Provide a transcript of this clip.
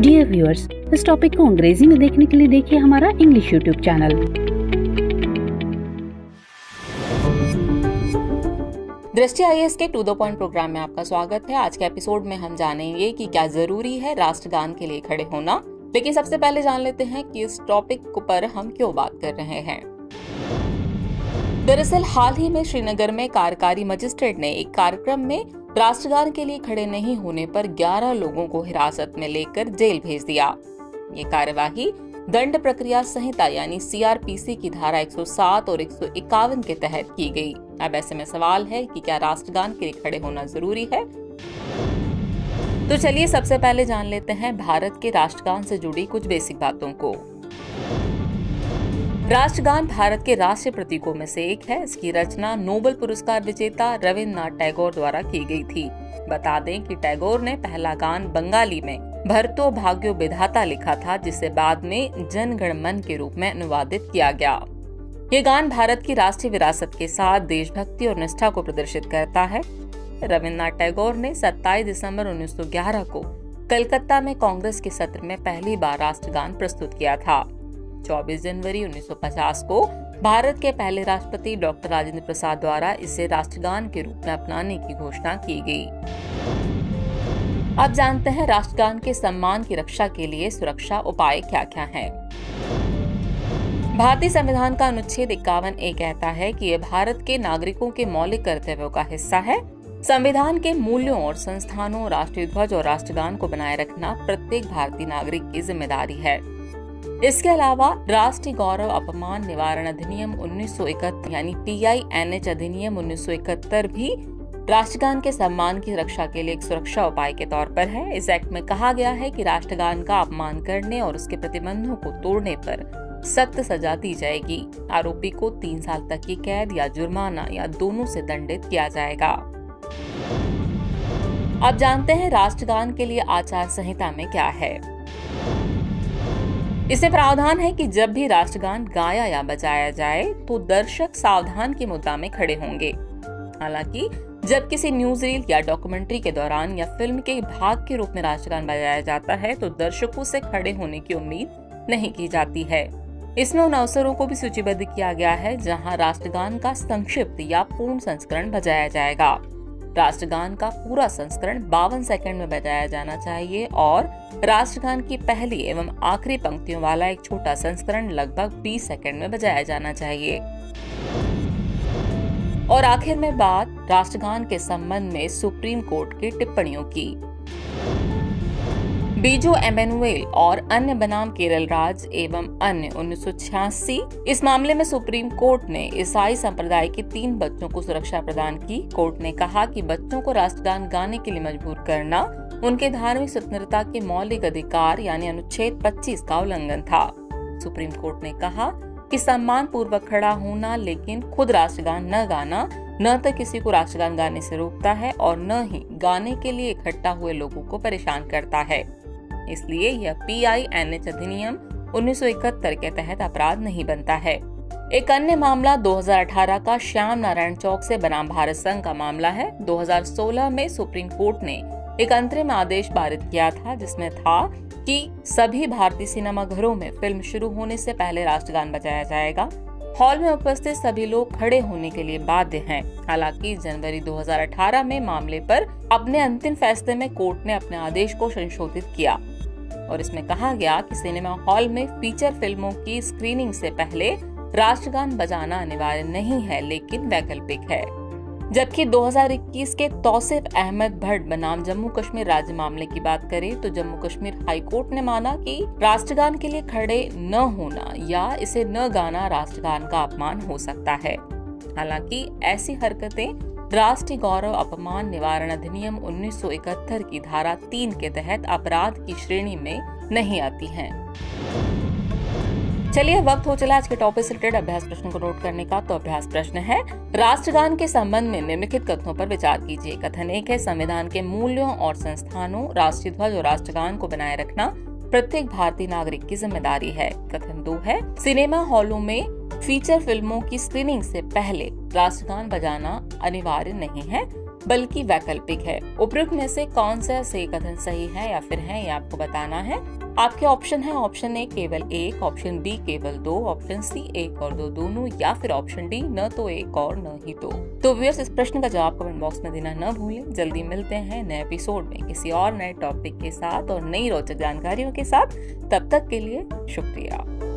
Dear viewers, इस topic को अंग्रेजी में देखने के लिए देखिए हमारा इंग्लिश यूट्यूब चैनल। दृष्टि आईएएस के टू द पॉइंट प्रोग्राम में आपका स्वागत है। आज के एपिसोड में हम जानेंगे कि क्या जरूरी है राष्ट्रगान के लिए खड़े होना। लेकिन सबसे पहले जान लेते हैं कि इस टॉपिक पर हम क्यों बात कर रहे हैं। दरअसल हाल ही में श्रीनगर में कार्यकारी मजिस्ट्रेट ने एक कार्यक्रम में राष्ट्रगान के लिए खड़े नहीं होने पर 11 लोगों को हिरासत में लेकर जेल भेज दिया। ये कार्यवाही दंड प्रक्रिया संहिता यानी सीआरपीसी की धारा 107 और 151 के तहत की गई। अब ऐसे में सवाल है कि क्या राष्ट्रगान के लिए खड़े होना जरूरी है। तो चलिए सबसे पहले जान लेते हैं भारत के राष्ट्रगान से जुड़ी कुछ बेसिक बातों को। राष्ट्रगान भारत के राष्ट्रीय प्रतीकों में से एक है। इसकी रचना नोबेल पुरस्कार विजेता रविन्द्रनाथ टैगोर द्वारा की गई थी। बता दें कि टैगोर ने पहला गान बंगाली में भरतो भाग्यो विधाता लिखा था, जिसे बाद में जन गण मन के रूप में अनुवादित किया गया। ये गान भारत की राष्ट्रीय विरासत के साथ देशभक्ति और निष्ठा को प्रदर्शित करता है। रविन्द्रनाथ टैगोर ने 27 दिसंबर 1911 को कलकत्ता में कांग्रेस के सत्र में पहली बार राष्ट्रगान प्रस्तुत किया था। 24 जनवरी 1950 को भारत के पहले राष्ट्रपति डॉक्टर राजेंद्र प्रसाद द्वारा इसे राष्ट्रगान के रूप में अपनाने की घोषणा की गई। अब जानते हैं राष्ट्रगान के सम्मान की रक्षा के लिए सुरक्षा उपाय क्या क्या हैं। भारतीय संविधान का अनुच्छेद 51A कहता है कि यह भारत के नागरिकों के मौलिक कर्तव्यों का हिस्सा है। संविधान के मूल्यों और संस्थानों, राष्ट्रीय ध्वज और राष्ट्रगान को बनाए रखना प्रत्येक भारतीय नागरिक की जिम्मेदारी है। इसके अलावा राष्ट्रीय गौरव अपमान निवारण अधिनियम 1971 यानी PINH अधिनियम 1971 भी राष्ट्रगान के सम्मान की रक्षा के लिए एक सुरक्षा उपाय के तौर पर है। इस एक्ट में कहा गया है कि राष्ट्रगान का अपमान करने और उसके प्रतिबंधों को तोड़ने पर सख्त सजा दी जाएगी। आरोपी को 3 साल तक की कैद या जुर्माना या दोनों से दंडित किया जाएगा। अब जानते हैं राष्ट्रगान के लिए आचार संहिता में क्या है। इसमें प्रावधान है कि जब भी राष्ट्रगान गाया या बजाया जाए तो दर्शक सावधान की मुद्रा में खड़े होंगे। हालांकि जब किसी न्यूज रील या डॉक्यूमेंट्री के दौरान या फिल्म के भाग के रूप में राष्ट्रगान बजाया जाता है तो दर्शकों से खड़े होने की उम्मीद नहीं की जाती है। इसमें उन अवसरों को भी सूचीबद्ध किया गया है जहां राष्ट्रगान का संक्षिप्त या पूर्ण संस्करण बजाया जाएगा। राष्ट्रगान का पूरा संस्करण 52 सेकंड में बजाया जाना चाहिए और राष्ट्रगान की पहली एवं आखिरी पंक्तियों वाला एक छोटा संस्करण लगभग 20 सेकंड में बजाया जाना चाहिए। और आखिर में बात राष्ट्रगान के संबंध में सुप्रीम कोर्ट की टिप्पणियों की। बीजू एमेनुएल और अन्य बनाम केरल राज एवं अन्य 1986 इस मामले में सुप्रीम कोर्ट ने ईसाई संप्रदाय के 3 बच्चों को सुरक्षा प्रदान की। कोर्ट ने कहा कि बच्चों को राष्ट्रगान गाने के लिए मजबूर करना उनके धार्मिक स्वतंत्रता के मौलिक अधिकार यानी अनुच्छेद 25 का उल्लंघन था। सुप्रीम कोर्ट ने कहा कि सम्मान पूर्वक खड़ा होना लेकिन खुद राष्ट्रगान न गाना न तो किसी को राष्ट्रगान गाने से रोकता है और न ही गाने के लिए इकट्ठा हुए लोगों को परेशान करता है। इसलिए यह PINH अधिनियम 1971 के तहत अपराध नहीं बनता है। एक अन्य मामला 2018 का श्याम नारायण चौक से बनाम भारत संघ का मामला है। 2016 में सुप्रीम कोर्ट ने एक अंतरिम आदेश पारित किया था जिसमें था कि सभी भारतीय सिनेमा घरों में फिल्म शुरू होने से पहले राष्ट्रगान बजाया जाएगा। हॉल में उपस्थित सभी लोग खड़े होने के लिए बाध्य हैं। हालांकि जनवरी 2018 में मामले पर अपने अंतिम फैसले में कोर्ट ने अपने आदेश को संशोधित किया और इसमें कहा गया कि सिनेमा हॉल में फीचर फिल्मों की स्क्रीनिंग से पहले राष्ट्रगान बजाना अनिवार्य नहीं है लेकिन वैकल्पिक है। जबकि 2021 के तौसीफ अहमद भट्ट बनाम जम्मू कश्मीर राज्य मामले की बात करें तो जम्मू कश्मीर हाई कोर्ट ने माना कि राष्ट्रगान के लिए खड़े न होना या इसे न गाना राष्ट्रगान का अपमान हो सकता है। हालांकि ऐसी हरकतें राष्ट्रीय गौरव अपमान निवारण अधिनियम 1971 की धारा 3 के तहत अपराध की श्रेणी में नहीं आती हैं। चलिए वक्त हो चला आज के टॉपिक से रिलेटेड अभ्यास प्रश्न को नोट करने का। तो अभ्यास प्रश्न है, राष्ट्रगान के संबंध में निम्नलिखित कथनों पर विचार कीजिए। कथन 1 है, संविधान के मूल्यों और संस्थानों, राष्ट्रीय ध्वज और राष्ट्रगान को बनाए रखना प्रत्येक भारतीय नागरिक की जिम्मेदारी है। कथन 2 है, सिनेमा हॉलों में फीचर फिल्मों की स्क्रीनिंग से पहले राष्ट्रगान बजाना अनिवार्य नहीं है। बल्कि वैकल्पिक है। उपरोक्त में से कौन सा से कथन सही है या फिर है, ये आपको बताना है। आपके ऑप्शन है ऑप्शन ए केवल एक, ऑप्शन बी केवल दो, ऑप्शन सी एक और दो दोनों, या फिर ऑप्शन डी न तो एक और न ही दो। तो व्यूअर्स, इस प्रश्न का जवाब कमेंट बॉक्स में देना न भूलें। जल्दी मिलते हैं नए एपिसोड में किसी और नए टॉपिक के साथ और नई रोचक जानकारियों के साथ। तब तक के लिए शुक्रिया।